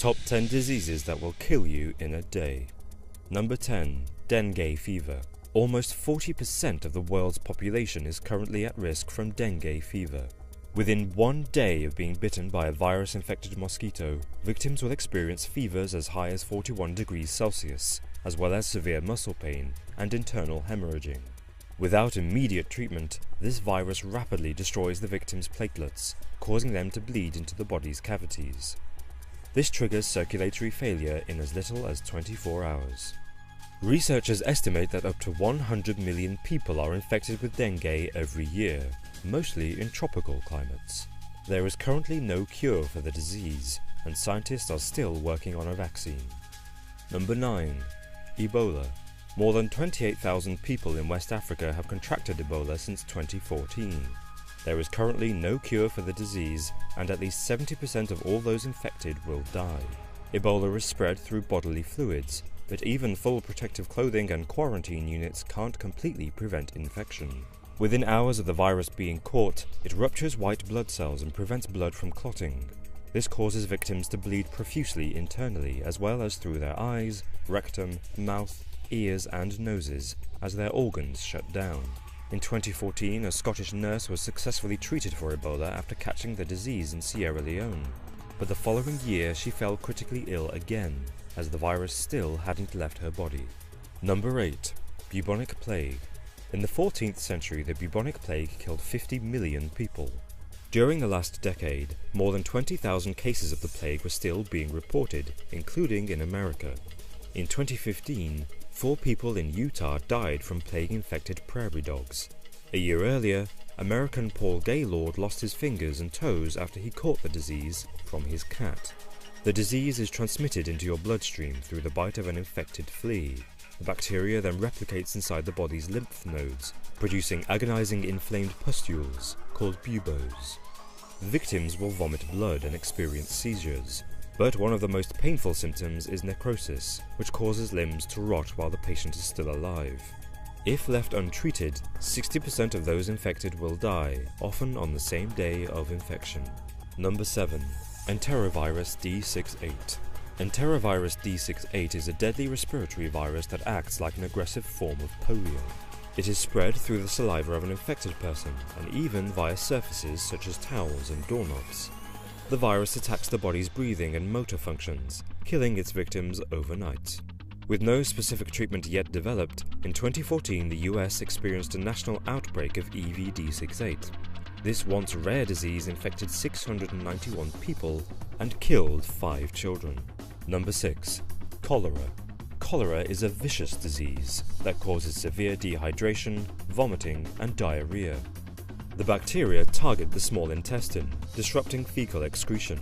Top 10 diseases that will kill you in a day. Number 10. Dengue fever. Almost 40% of the world's population is currently at risk from dengue fever. Within 1 day of being bitten by a virus-infected mosquito, victims will experience fevers as high as 41 degrees Celsius, as well as severe muscle pain and internal hemorrhaging. Without immediate treatment, this virus rapidly destroys the victim's platelets, causing them to bleed into the body's cavities. This triggers circulatory failure in as little as 24 hours. Researchers estimate that up to 100 million people are infected with dengue every year, mostly in tropical climates. There is currently no cure for the disease, and scientists are still working on a vaccine. Number 9. Ebola. More than 28,000 people in West Africa have contracted Ebola since 2014. There is currently no cure for the disease, and at least 70% of all those infected will die. Ebola is spread through bodily fluids, but even full protective clothing and quarantine units can't completely prevent infection. Within hours of the virus being caught, it ruptures white blood cells and prevents blood from clotting. This causes victims to bleed profusely internally, as well as through their eyes, rectum, mouth, ears and noses, as their organs shut down. In 2014, a Scottish nurse was successfully treated for Ebola after catching the disease in Sierra Leone. But the following year she fell critically ill again, as the virus still hadn't left her body. Number 8. Bubonic plague. In the 14th century, the bubonic plague killed 50 million people. During the last decade, more than 20,000 cases of the plague were still being reported, including in America. In 2015, 4 people in Utah died from plague-infected prairie dogs. A year earlier, American Paul Gaylord lost his fingers and toes after he caught the disease from his cat. The disease is transmitted into your bloodstream through the bite of an infected flea. The bacteria then replicates inside the body's lymph nodes, producing agonizing inflamed pustules called buboes. Victims will vomit blood and experience seizures, but one of the most painful symptoms is necrosis, which causes limbs to rot while the patient is still alive. If left untreated, 60% of those infected will die, often on the same day of infection. Number 7. Enterovirus D68. Enterovirus D68 is a deadly respiratory virus that acts like an aggressive form of polio. It is spread through the saliva of an infected person, and even via surfaces such as towels and doorknobs. The virus attacks the body's breathing and motor functions, killing its victims overnight. With no specific treatment yet developed, in 2014 the US experienced a national outbreak of EVD68. This once rare disease infected 691 people and killed 5 children. Number 6. Cholera. Cholera is a vicious disease that causes severe dehydration, vomiting, and diarrhea. The bacteria target the small intestine, disrupting fecal excretion.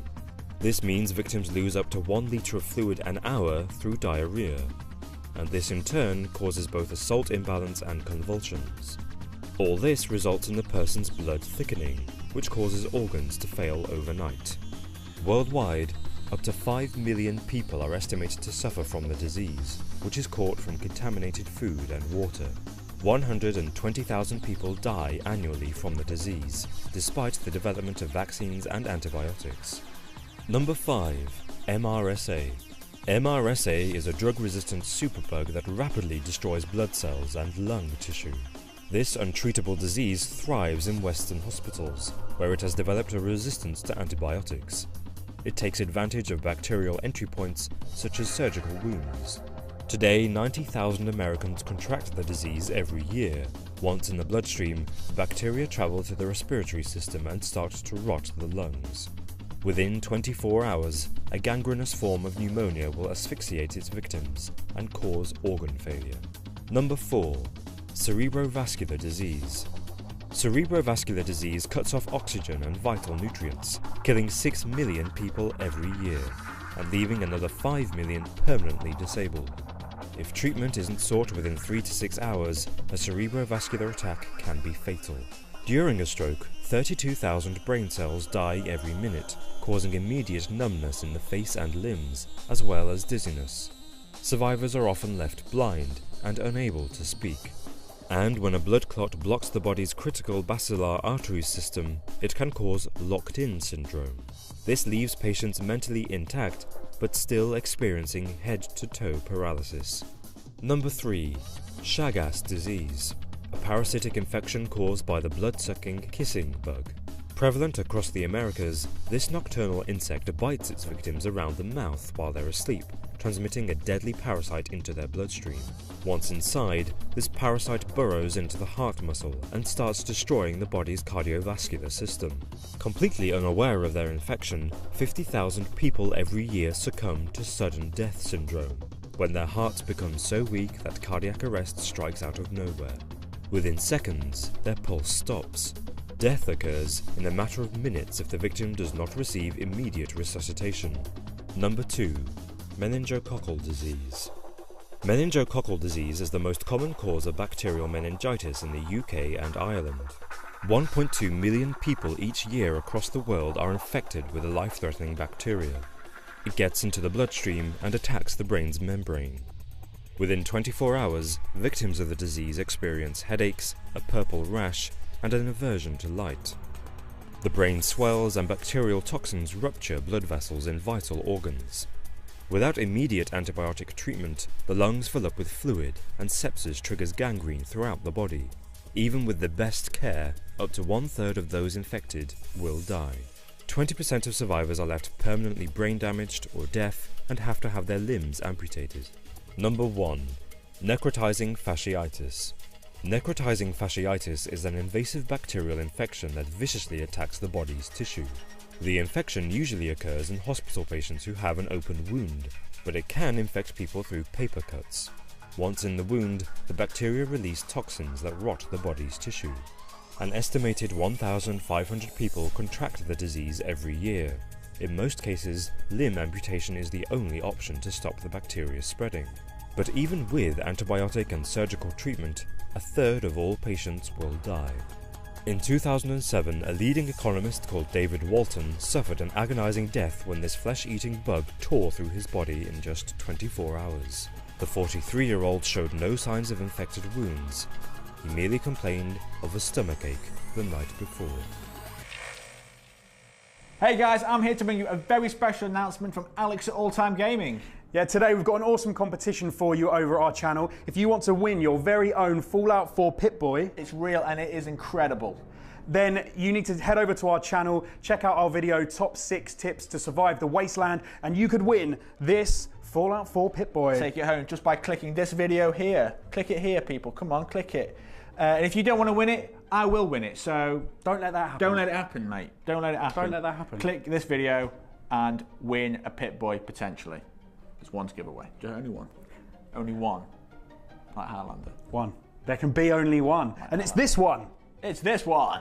This means victims lose up to 1 liter of fluid an hour through diarrhea, and this in turn causes both a salt imbalance and convulsions. All this results in the person's blood thickening, which causes organs to fail overnight. Worldwide, up to 5 million people are estimated to suffer from the disease, which is caught from contaminated food and water. 120,000 people die annually from the disease, despite the development of vaccines and antibiotics. Number 5. MRSA. MRSA is a drug-resistant superbug that rapidly destroys blood cells and lung tissue. This untreatable disease thrives in Western hospitals, where it has developed a resistance to antibiotics. It takes advantage of bacterial entry points such as surgical wounds. Today, 90,000 Americans contract the disease every year. Once in the bloodstream, the bacteria travel to the respiratory system and start to rot the lungs. Within 24 hours, a gangrenous form of pneumonia will asphyxiate its victims and cause organ failure. Number 4. Cerebrovascular disease. Cerebrovascular disease cuts off oxygen and vital nutrients, killing 6 million people every year, and leaving another 5 million permanently disabled. If treatment isn't sought within 3 to 6 hours, a cerebrovascular attack can be fatal. During a stroke, 32,000 brain cells die every minute, causing immediate numbness in the face and limbs, as well as dizziness. Survivors are often left blind and unable to speak. And when a blood clot blocks the body's critical basilar artery system, it can cause locked-in syndrome. This leaves patients mentally intact, but still experiencing head-to-toe paralysis. Number 3. Chagas disease, a parasitic infection caused by the blood-sucking kissing bug. Prevalent across the Americas, this nocturnal insect bites its victims around the mouth while they're asleep, transmitting a deadly parasite into their bloodstream. Once inside, this parasite burrows into the heart muscle and starts destroying the body's cardiovascular system. Completely unaware of their infection, 50,000 people every year succumb to sudden death syndrome, when their hearts become so weak that cardiac arrest strikes out of nowhere. Within seconds, their pulse stops. Death occurs in a matter of minutes if the victim does not receive immediate resuscitation. Number 2. Meningococcal disease. Meningococcal disease is the most common cause of bacterial meningitis in the UK and Ireland. 1.2 million people each year across the world are infected with a life-threatening bacteria. It gets into the bloodstream and attacks the brain's membrane. Within 24 hours, victims of the disease experience headaches, a purple rash, and an aversion to light. The brain swells and bacterial toxins rupture blood vessels in vital organs. Without immediate antibiotic treatment, the lungs fill up with fluid and sepsis triggers gangrene throughout the body. Even with the best care, up to 1/3 of those infected will die. 20% of survivors are left permanently brain damaged or deaf and have to have their limbs amputated. Number 1. Necrotizing fasciitis. Necrotizing fasciitis is an invasive bacterial infection that viciously attacks the body's tissue. The infection usually occurs in hospital patients who have an open wound, but it can infect people through paper cuts. Once in the wound, the bacteria release toxins that rot the body's tissue. An estimated 1,500 people contract the disease every year. In most cases, limb amputation is the only option to stop the bacteria spreading. But even with antibiotic and surgical treatment, 1/3 of all patients will die. In 2007, a leading economist called David Walton suffered an agonizing death when this flesh-eating bug tore through his body in just 24 hours. The 43-year-old showed no signs of infected wounds. He merely complained of a stomachache the night before. Hey guys, I'm here to bring you a very special announcement from Alex at All Time Gaming. Yeah, today we've got an awesome competition for you over at our channel. If you want to win your very own Fallout 4 Pip-Boy, It's real and it is incredible. then you need to head over to our channel, check out our video, Top 6 Tips to Survive the Wasteland, and you could win this Fallout 4 Pip-Boy. Take it home just by clicking this video here. Click it here, people. Come on, click it. And if you don't want to win it, I will win it. So Don't let that happen. don't let it happen, mate. Don't let it happen. Don't let that happen. Click this video and win a Pip-Boy potentially. There's one to give away. Just only one. Only one. Like Highlander. One. There can be only one. And it's this one. It's this one.